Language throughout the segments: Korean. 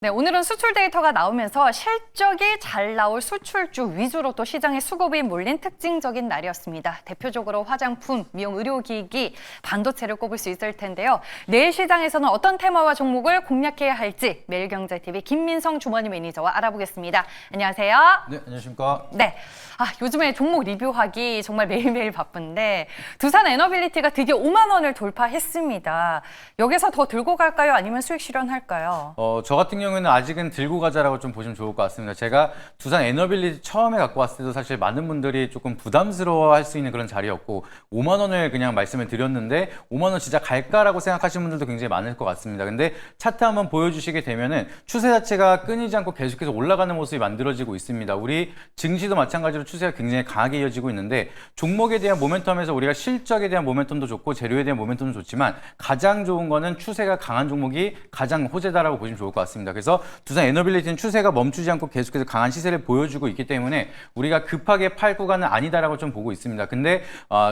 네, 오늘은 수출 데이터가 나오면서 실적이 잘 나올 수출주 위주로 또 시장에 수급이 몰린 특징적인 날이었습니다. 대표적으로 화장품, 미용 의료기기, 반도체를 꼽을 수 있을 텐데요. 내일 시장에서는 어떤 테마와 종목을 공략해야 할지 매일경제TV 김민성 주머니 매니저와 알아보겠습니다. 안녕하세요. 네, 안녕하십니까. 네, 요즘에 종목 리뷰하기 정말 매일매일 바쁜데 두산 에너빌리티가 드디어 5만 원을 돌파했습니다. 여기서 더 들고 갈까요? 아니면 수익 실현할까요? 저 같은 경우에는 아직은 들고 가자라고 좀 보시면 좋을 것 같습니다. 제가 두산 에너빌리티 처음에 갖고 왔을 때도 사실 많은 분들이 조금 부담스러워할 수 있는 그런 자리였고 5만 원을 그냥 말씀을 드렸는데 5만 원 진짜 갈까라고 생각하시는 분들도 굉장히 많을 것 같습니다. 근데 차트 한번 보여주시게 되면은 추세 자체가 끊이지 않고 계속해서 올라가는 모습이 만들어지고 있습니다. 우리 증시도 마찬가지로 추세가 굉장히 강하게 이어지고 있는데 종목에 대한 모멘텀에서 우리가 실적에 대한 모멘텀도 좋고 재료에 대한 모멘텀도 좋지만 가장 좋은 거는 추세가 강한 종목이 가장 호재다라고 보시면 좋을 것 같습니다. 그래서 두산 에너빌리티는 추세가 멈추지 않고 계속해서 강한 시세를 보여주고 있기 때문에 우리가 급하게 팔 구간은 아니다라고 좀 보고 있습니다. 근데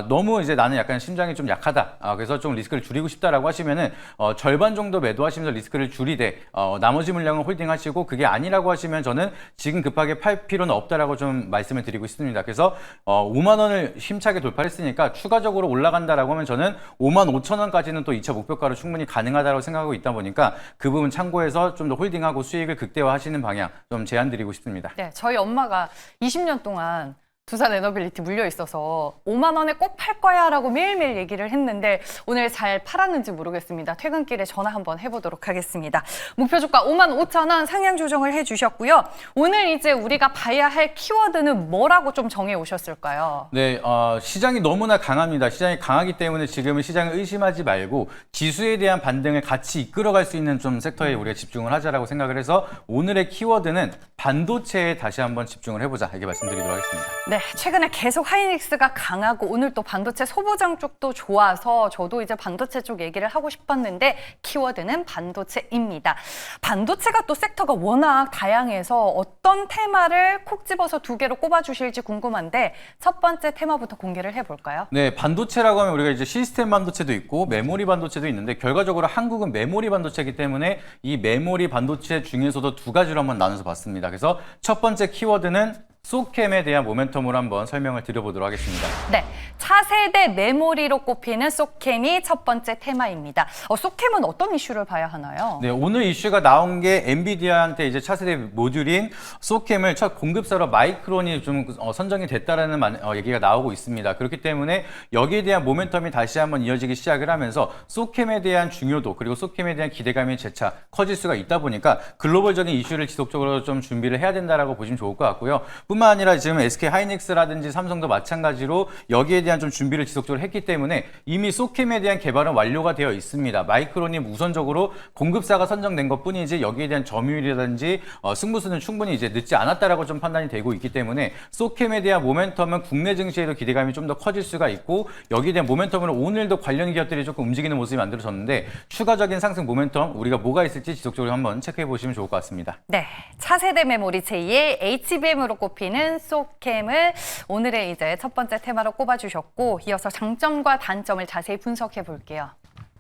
너무 이제 나는 약간 심장이 좀 약하다. 그래서 좀 리스크를 줄이고 싶다라고 하시면은 절반 정도 매도하시면서 리스크를 줄이되 나머지 물량은 홀딩하시고 그게 아니라고 하시면 저는 지금 급하게 팔 필요는 없다라고 좀 말씀을 드리고 있습니다. 그래서 5만 원을 힘차게 돌파했으니까 추가적으로 올라간다라고 하면 저는 5만 5천 원까지는 또 2차 목표가로 충분히 가능하다고 생각하고 있다 보니까 그 부분 참고해서 좀 더 홀딩하고 수익을 극대화하시는 방향 좀 제안드리고 싶습니다. 네, 저희 엄마가 20년 동안 두산 에너빌리티 물려 있어서 5만 원에 꼭 팔 거야 라고 매일매일 얘기를 했는데 오늘 잘 팔았는지 모르겠습니다. 퇴근길에 전화 한번 해보도록 하겠습니다. 목표 주가 5만 5천 원 상향 조정을 해주셨고요. 오늘 이제 우리가 봐야 할 키워드는 뭐라고 좀 정해 오셨을까요? 네, 시장이 너무나 강합니다. 시장이 강하기 때문에 지금은 시장을 의심하지 말고 지수에 대한 반등을 같이 이끌어갈 수 있는 좀 섹터에 우리가 집중을 하자라고 생각을 해서 오늘의 키워드는 반도체에 다시 한번 집중을 해보자 이렇게 말씀드리도록 하겠습니다. 네, 최근에 계속 하이닉스가 강하고 오늘 또 반도체 소부장 쪽도 좋아서 저도 이제 반도체 쪽 얘기를 하고 싶었는데 키워드는 반도체입니다. 반도체가 또 섹터가 워낙 다양해서 어떤 테마를 콕 집어서 두 개로 꼽아주실지 궁금한데 첫 번째 테마부터 공개를 해볼까요? 네, 반도체라고 하면 우리가 이제 시스템 반도체도 있고 메모리 반도체도 있는데 결과적으로 한국은 메모리 반도체이기 때문에 이 메모리 반도체 중에서도 두 가지로 한번 나눠서 봤습니다. 그래서 첫 번째 키워드는 소캠에 대한 모멘텀으로 한번 설명을 드려보도록 하겠습니다. 네, 차세대 메모리로 꼽히는 소캠이 첫 번째 테마입니다. 소캠은 어떤 이슈를 봐야 하나요? 네, 오늘 이슈가 나온 게 엔비디아한테 이제 차세대 모듈인 소캠을 첫 공급사로 마이크론이 좀 선정이 됐다라는 얘기가 나오고 있습니다. 그렇기 때문에 여기에 대한 모멘텀이 다시 한번 이어지기 시작을 하면서 소캠에 대한 중요도 그리고 소캠에 대한 기대감이 재차 커질 수가 있다 보니까 글로벌적인 이슈를 지속적으로 좀 준비를 해야 된다라고 보시면 좋을 것 같고요. 뿐만 아니라 지금 SK 하이닉스라든지 삼성도 마찬가지로 여기에 대한 좀 준비를 지속적으로 했기 때문에 이미 소캠에 대한 개발은 완료가 되어 있습니다. 마이크론이 우선적으로 공급사가 선정된 것뿐이지 여기에 대한 점유율이라든지 승부수는 충분히 이제 늦지 않았다라고 좀 판단이 되고 있기 때문에 소캠에 대한 모멘텀은 국내 증시에도 기대감이 좀 더 커질 수가 있고 여기에 대한 모멘텀으로 오늘도 관련 기업들이 조금 움직이는 모습이 만들어졌는데 추가적인 상승 모멘텀 우리가 뭐가 있을지 지속적으로 한번 체크해 보시면 좋을 것 같습니다. 네, 차세대 메모리 제2의 HBM으로 꼽히는 소캠을 오늘의 이제 첫 번째 테마로 꼽아주셨고 이어서 장점과 단점을 자세히 분석해 볼게요.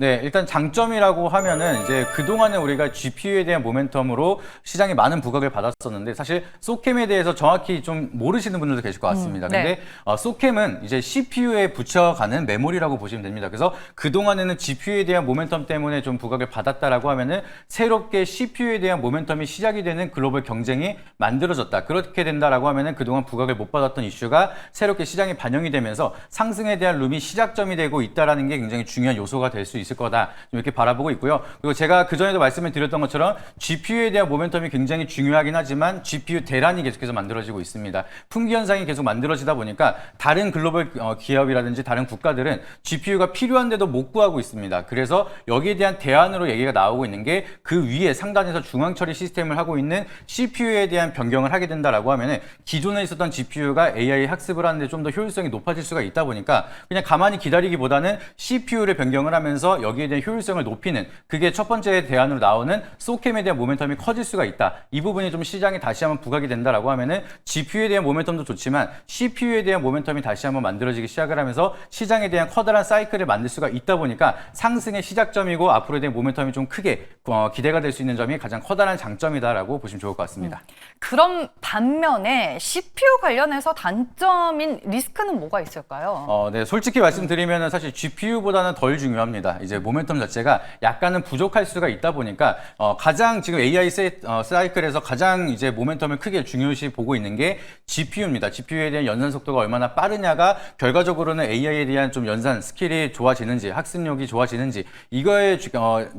네, 일단 장점이라고 하면은 이제 그동안에 우리가 GPU에 대한 모멘텀으로 시장에 많은 부각을 받았었는데 사실 소캠에 대해서 정확히 좀 모르시는 분들도 계실 것 같습니다. 네. 근데 소캠은 이제 CPU에 붙여가는 메모리라고 보시면 됩니다. 그래서 그동안에는 GPU에 대한 모멘텀 때문에 좀 부각을 받았다라고 하면은 새롭게 CPU에 대한 모멘텀이 시작이 되는 글로벌 경쟁이 만들어졌다. 그렇게 된다라고 하면은 그동안 부각을 못 받았던 이슈가 새롭게 시장에 반영이 되면서 상승에 대한 룸이 시작점이 되고 있다라는 게 굉장히 중요한 요소가 될 수 있을 거다. 이렇게 바라보고 있고요. 그리고 제가 그전에도 말씀을 드렸던 것처럼 GPU에 대한 모멘텀이 굉장히 중요하긴 하지만 GPU 대란이 계속해서 만들어지고 있습니다. 품귀 현상이 계속 만들어지다 보니까 다른 글로벌 기업이라든지 다른 국가들은 GPU가 필요한데도 못 구하고 있습니다. 그래서 여기에 대한 대안으로 얘기가 나오고 있는 게 그 위에 상단에서 중앙 처리 시스템을 하고 있는 CPU에 대한 변경을 하게 된다라고 하면은 기존에 있었던 GPU가 AI 학습을 하는데 좀 더 효율성이 높아질 수가 있다 보니까 그냥 가만히 기다리기보다는 CPU를 변경을 하면서 해서 여기에 대한 효율성을 높이는 그게 첫 번째 대안으로 나오는 소캠에 대한 모멘텀이 커질 수가 있다. 이 부분이 좀 시장에 다시 한번 부각이 된다라고 하면은 GPU에 대한 모멘텀도 좋지만 CPU에 대한 모멘텀이 다시 한번 만들어지기 시작을 하면서 시장에 대한 커다란 사이클을 만들 수가 있다 보니까 상승의 시작점이고 앞으로에 대한 모멘텀이 좀 크게 기대가 될 수 있는 점이 가장 커다란 장점이다라고 보시면 좋을 것 같습니다. 그럼 반면에 CPU 관련해서 단점인 리스크는 뭐가 있을까요? 네, 솔직히 말씀드리면 사실 GPU보다는 덜 중요합니다. 이제 모멘텀 자체가 약간은 부족할 수가 있다 보니까 가장 지금 AI 사이클에서 가장 이제 모멘텀을 크게 중요시 보고 있는 게 GPU입니다. GPU에 대한 연산 속도가 얼마나 빠르냐가 결과적으로는 AI에 대한 좀 연산 스킬이 좋아지는지 학습력이 좋아지는지 이거의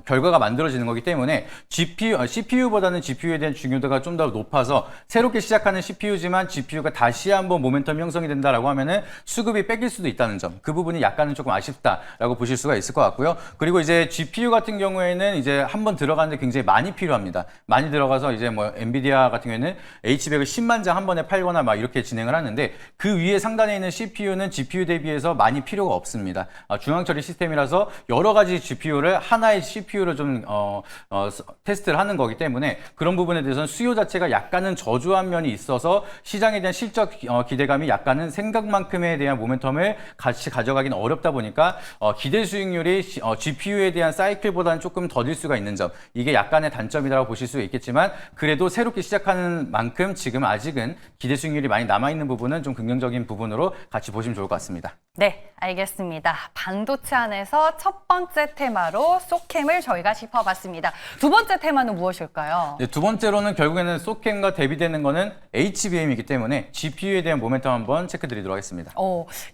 결과가 만들어지는 거기 때문에 CPU보다는 GPU에 대한 중요도가 좀 더 높아서 새롭게 시작하는 CPU지만 GPU가 다시 한번 모멘텀 형성이 된다라고 하면은 수급이 뺏길 수도 있다는 점. 그 부분이 약간은 조금 아쉽다라고 보실 수가 있을 것 같고요. 그리고 이제 GPU 같은 경우에는 이제 한번 들어가는데 굉장히 많이 필요합니다. 많이 들어가서 이제 뭐 엔비디아 같은 경우에는 H100을 10만 장 한 번에 팔거나 막 이렇게 진행을 하는데 그 위에 상단에 있는 CPU는 GPU 대비해서 많이 필요가 없습니다. 중앙 처리 시스템이라서 여러 가지 GPU를 하나의 CPU로 좀 테스트를 하는 거기 때문에 그런 부분에 대해서는 수요 자체가 약간은 저조한 면이 있어서 시장에 대한 실적 기대감이 약간은 생각만큼에 대한 모멘텀을 같이 가져가기는 어렵다 보니까 기대 수익률이 GPU에 대한 사이클보다는 조금 더딜 수가 있는 점 이게 약간의 단점이라고 보실 수 있겠지만 그래도 새롭게 시작하는 만큼 지금 아직은 기대 수익률이 많이 남아있는 부분은 좀 긍정적인 부분으로 같이 보시면 좋을 것 같습니다. 네, 알겠습니다. 반도체 안에서 첫 번째 테마로 소캠을 저희가 짚어봤습니다. 두 번째 테마는 무엇일까요? 네, 두 번째로는 결국에는 소캠과 대비되는 거는 HBM이기 때문에 GPU에 대한 모멘텀 한번 체크드리도록 하겠습니다.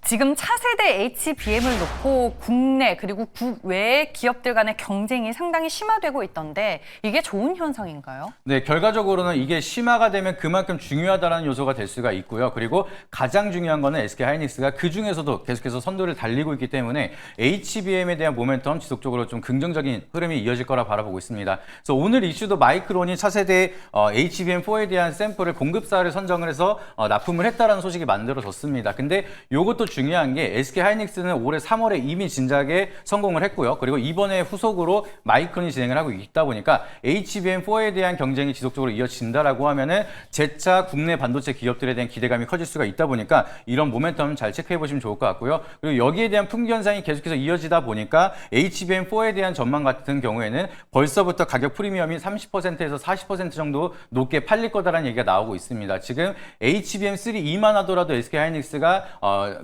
지금 차세대 HBM을 놓고 국내 그리고 국외 기업들 간의 경쟁이 상당히 심화되고 있던데 이게 좋은 현상인가요? 네, 결과적으로는 이게 심화가 되면 그만큼 중요하다는 요소가 될 수가 있고요. 그리고 가장 중요한 거는 SK하이닉스가 그 중에서도 계속해서 선두를 달리고 있기 때문에 HBM에 대한 모멘텀 지속적으로 좀 긍정적인 흐름이 이어질 거라 바라보고 있습니다. 그래서 오늘 이슈도 마이크론이 차세대 HBM4에 대한 샘플을 공급사를 선정을 해서 납품을 했다라는 소식이 만들어졌습니다. 근데 이것도 중요한 게 SK하이닉스는 올해 3월에 이미 진작에 성공을 했고요. 그리고 이번에 후속으로 마이크론이 진행을 하고 있다 보니까 HBM4에 대한 경쟁이 지속적으로 이어진다라고 하면은 재차 국내 반도체 기업들에 대한 기대감이 커질 수가 있다 보니까 이런 모멘텀 잘 체크해 보시면 좋을 것 같고요. 그리고 여기에 대한 풍기 현상이 계속해서 이어지다 보니까 HBM4에 대한 전망 같은 경우에는 벌써부터 가격 프리미엄이 30%에서 40% 정도 높게 팔릴 거다라는 얘기가 나오고 있습니다. 지금 HBM3 2만 하더라도 SK하이닉스가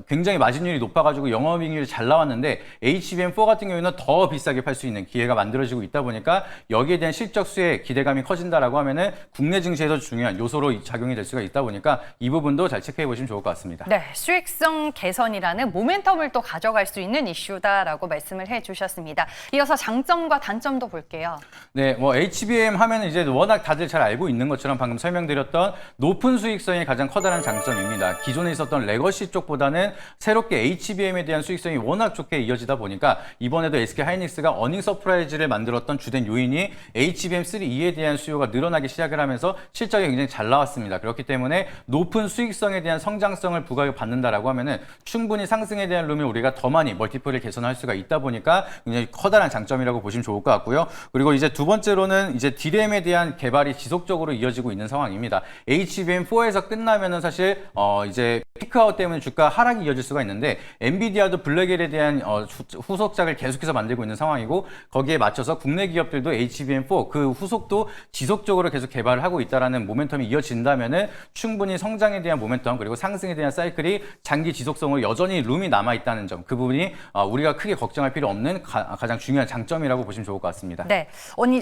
굉장히 마진율이 높아가지고 영업이익률이 잘 나왔는데 HBM4 같은 경우에는 더 비싸게 팔 수 있는 기회가 만들어지고 있다 보니까 여기에 대한 실적 수혜 기대감이 커진다라고 하면은 국내 증시에서 중요한 요소로 작용이 될 수가 있다 보니까 이 부분도 잘 체크해 보시면 좋을 것 같습니다. 네, 수익성 개선이라는 모멘텀을 또 가져갈 수 있는 이슈다라고 말씀을 해주셨습니다. 이어서 장점과 단점도 볼게요. 네, 뭐 HBM 하면 이제 워낙 다들 잘 알고 있는 것처럼 방금 설명드렸던 높은 수익성이 가장 커다란 장점입니다. 기존에 있었던 레거시 쪽보다는 새롭게 HBM에 대한 수익성이 워낙 좋게 이어지다 보니까 이번에도 SK하이닉스가 어닝 서프라이즈를 만들었던 주된 요인이 HBM3E에 대한 수요가 늘어나기 시작을 하면서 실적이 굉장히 잘 나왔습니다. 그렇기 때문에 높은 수익성에 대한 성장성을 부각을 받는다라고 하면은 충분히 상승에 대한 룸을 우리가 더 많이 멀티플을 개선할 수가 있다 보니까 굉장히 커다란 장점이라고 보시면 좋을 것 같고요. 그리고 이제 두 번째로는 이제 D램에 대한 개발이 지속적으로 이어지고 있는 상황입니다. HBM4에서 끝나면은 사실 이제 피크아웃 때문에 주가 하락이 이어질 수가 있는데 엔비디아도 블랙엘에 대한 후속작을 계속해서 만들고 있는 상황이고 거기에 맞춰서 국내 기업들도 HBM4 그 후속도 지속적으로 계속 개발을 하고 있다라는 모멘텀이 이어진다면은 충분히 성장에 대한 모멘텀 그리고 상승에 대한 사이클이 장기 지속성으로 여전히 룸이 남아 있다는 점 그 부분이 우리가 크게 걱정할 필요 없는 가장 중요한 장점이라고 보시면 좋을 것 같습니다. 네,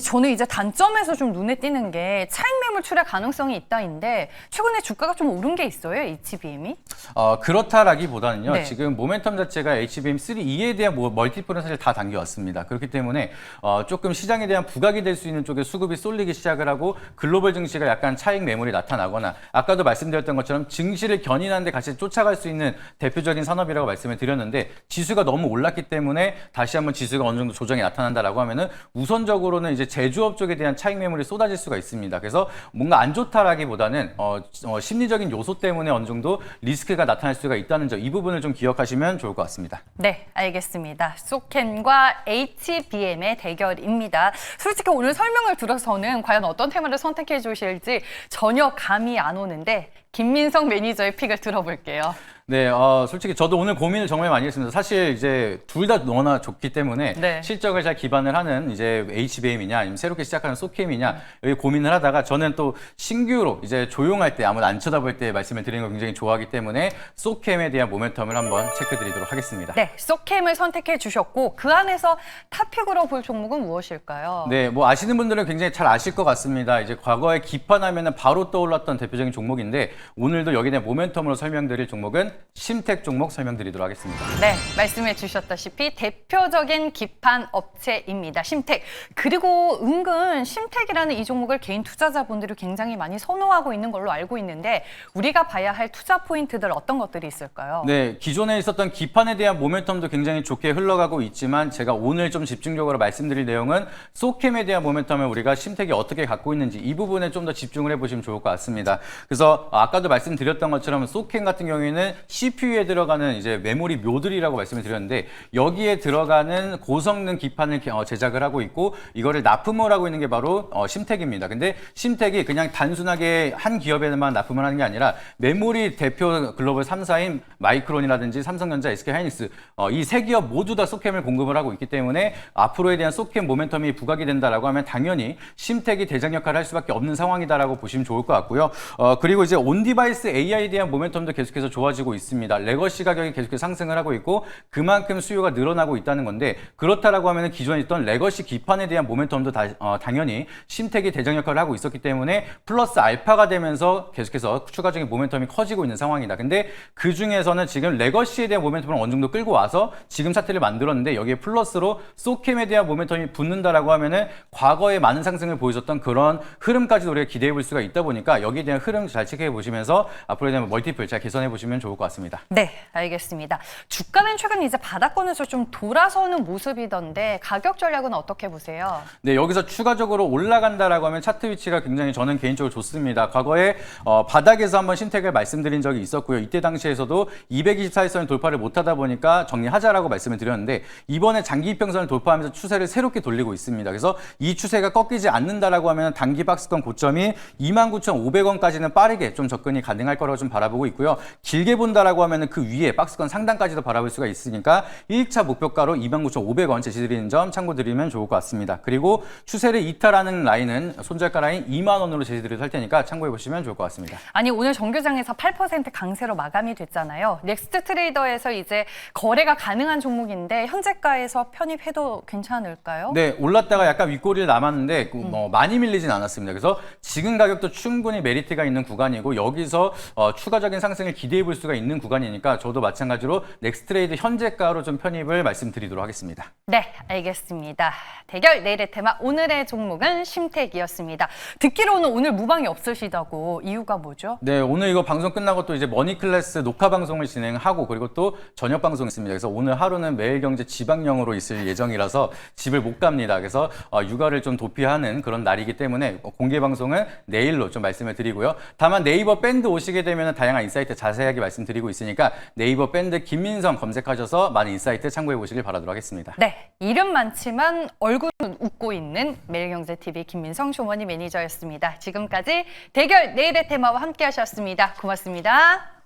저는 이제 단점에서 좀 눈에 띄는 게 차익 매물 출의 가능성이 있다인데 최근에 주가가 좀 오른 게 있어요, HBM이? 그렇다라기보다는요. 네. 지금 모멘텀 자체가 HBM3E에 대한 멀티플은 사실 다 당겨왔습니다. 그렇기 때문에 조금 시장에 대한 부각이 될 수 있는 쪽에 수급이 쏠리기 시작을 하고 글로벌 증시가 약간 차익 매물이 나타나거나 아까도 말씀드렸던 것처럼 증시를 견인하는데 같이 쫓아갈 수 있는 대표적인 산업이라고 말씀을 드렸는데 지수가 너무 올랐기 때문에 다시 한번 지수가 어느 정도 조정이 나타난다라고 하면은 우선적으로는 이제 제조업 쪽에 대한 차익 매물이 쏟아질 수가 있습니다. 그래서 뭔가 안 좋다라기보다는 심리적인 요소 때문에 어느 정도 리스크가 나타날 수가 있다는 점, 이 부분을 좀 기억하시면 좋을 것 같습니다. 네, 알겠습니다. 소켄과 HBM의 대결입니다. 솔직히 오늘 설명을 들어서는 과연 어떤 테마를 선택해 주실지 전혀 감이 안 오는데 김민성 매니저의 픽을 들어볼게요. 네, 솔직히 저도 오늘 고민을 정말 많이 했습니다. 사실 이제 둘 다 너무나 좋기 때문에 네. 실적을 잘 기반을 하는 이제 HBM이냐 아니면 새롭게 시작하는 소캠이냐 여기 고민을 하다가 저는 또 신규로 이제 조용할 때 아무도 안 쳐다볼 때 말씀을 드리는 걸 굉장히 좋아하기 때문에 소캠에 대한 모멘텀을 한번 체크드리도록 하겠습니다. 네, 소캠을 선택해 주셨고 그 안에서 탑픽으로 볼 종목은 무엇일까요? 네, 뭐 아시는 분들은 굉장히 잘 아실 것 같습니다. 이제 과거에 기판하면은 바로 떠올랐던 대표적인 종목인데 오늘도 여기에 대한 모멘텀으로 설명드릴 종목은 심텍 종목 설명드리도록 하겠습니다. 네, 말씀해 주셨다시피 대표적인 기판 업체입니다. 심텍. 그리고 은근 심텍이라는 이 종목을 개인 투자자분들이 굉장히 많이 선호하고 있는 걸로 알고 있는데 우리가 봐야 할 투자 포인트들 어떤 것들이 있을까요? 네, 기존에 있었던 기판에 대한 모멘텀도 굉장히 좋게 흘러가고 있지만 제가 오늘 좀 집중적으로 말씀드릴 내용은 소캠에 대한 모멘텀을 우리가 심텍이 어떻게 갖고 있는지 이 부분에 좀 더 집중을 해보시면 좋을 것 같습니다. 그래서 아까도 말씀드렸던 것처럼 소캠 같은 경우에는 CPU에 들어가는 이제 메모리 묘들이라고 말씀을 드렸는데 여기에 들어가는 고성능 기판을 제작을 하고 있고 이거를 납품을 하고 있는 게 바로 심텍입니다. 근데 심텍이 그냥 단순하게 한 기업에만 납품을 하는 게 아니라 메모리 대표 글로벌 3사인 마이크론이라든지 삼성전자, SK하이닉스 이 세 기업 모두 다 소캠을 공급을 하고 있기 때문에 앞으로에 대한 소캠 모멘텀이 부각이 된다라고 하면 당연히 심텍이 대장 역할을 할 수밖에 없는 상황이다라고 보시면 좋을 것 같고요. 그리고 이제 온디바이스 AI에 대한 모멘텀도 계속해서 좋아지고 있습니다. 레거시 가격이 계속해서 상승을 하고 있고 그만큼 수요가 늘어나고 있다는 건데 그렇다라고 하면 기존에 있던 레거시 기판에 대한 모멘텀도 당연히 심텍이 대장 역할을 하고 있었기 때문에 플러스 알파가 되면서 계속해서 추가적인 모멘텀이 커지고 있는 상황이다. 근데 그 중에서는 지금 레거시에 대한 모멘텀을 어느 정도 끌고 와서 지금 차트를 만들었는데 여기에 플러스로 소캠에 대한 모멘텀이 붙는다라고 하면은 과거에 많은 상승을 보여줬던 그런 흐름까지도 우리가 기대해 볼 수가 있다 보니까 여기에 대한 흐름 잘 체크해 보시면서 앞으로에 대한 멀티플 잘 개선해 보시면 좋을 것 같습니다. 네, 알겠습니다. 주가는 최근 이제 바닥권에서 좀 돌아서는 모습이던데 가격 전략은 어떻게 보세요? 네, 여기서 추가적으로 올라간다라고 하면 차트 위치가 굉장히 저는 개인적으로 좋습니다. 과거에 바닥에서 한번 심텍을 말씀드린 적이 있었고요. 이때 당시에서도 224일선을 돌파를 못하다 보니까 정리하자라고 말씀을 드렸는데 이번에 장기 이평선을 돌파하면서 추세를 새롭게 돌리고 있습니다. 그래서 이 추세가 꺾이지 않는다라고 하면 단기 박스권 고점이 29,500원까지는 빠르게 좀 접근이 가능할 거라고 좀 바라보고 있고요. 길게 본다라고 하면 그 위에 박스권 상단까지도 바라볼 수가 있으니까 1차 목표가로 29,500원 제시드리는 점 참고드리면 좋을 것 같습니다. 그리고 추세를 이탈하는 라인은 손절가 라인 2만 원으로 제시드리도록 할 테니까 참고해 보시면 좋을 것 같습니다. 아니 오늘 정규장에서 8% 강세로 마감이 됐잖아요. 넥스트 트레이더에서 이제 거래가 가능한 종목인데 현재가에서 편입해도 괜찮을까요? 네, 올랐다가 약간 윗꼬리를 남았는데 많이 밀리진 않았습니다. 그래서 지금 가격도 충분히 메리트가 있는 구간이고 여기서 추가적인 상승을 기대해 볼 수가 있는 구간이니까 저도 마찬가지로 넥스트레이드 현재가로 좀 편입을 말씀드리도록 하겠습니다. 네, 알겠습니다. 대결 내일의 테마 오늘의 종목은 심텍이었습니다. 듣기로는 오늘 무방이 없으시다고 이유가 뭐죠? 네, 오늘 이거 방송 끝나고 또 이제 머니클래스 녹화 방송을 진행하고 그리고 또 저녁 방송이 있습니다. 그래서 오늘 하루는 매일경제 지방령으로 있을 예정이라서 집을 못 갑니다. 그래서 육아를 좀 도피하는 그런 날이기 때문에 공개 방송은 내일로 좀 말씀을 드리고요. 다만 네이버 밴드 오시게 되면 다양한 인사이트 자세하게 말씀드리고 있으니까 네이버 밴드 김민성 검색하셔서 많은 인사이트 참고해 보시길 바라도록 하겠습니다. 네, 이름 많지만 얼굴은 웃고 있는 매일경제TV 김민성 쇼머니 매니저였습니다. 지금까지 대결 내일의 테마와 함께 하셨습니다. 고맙습니다.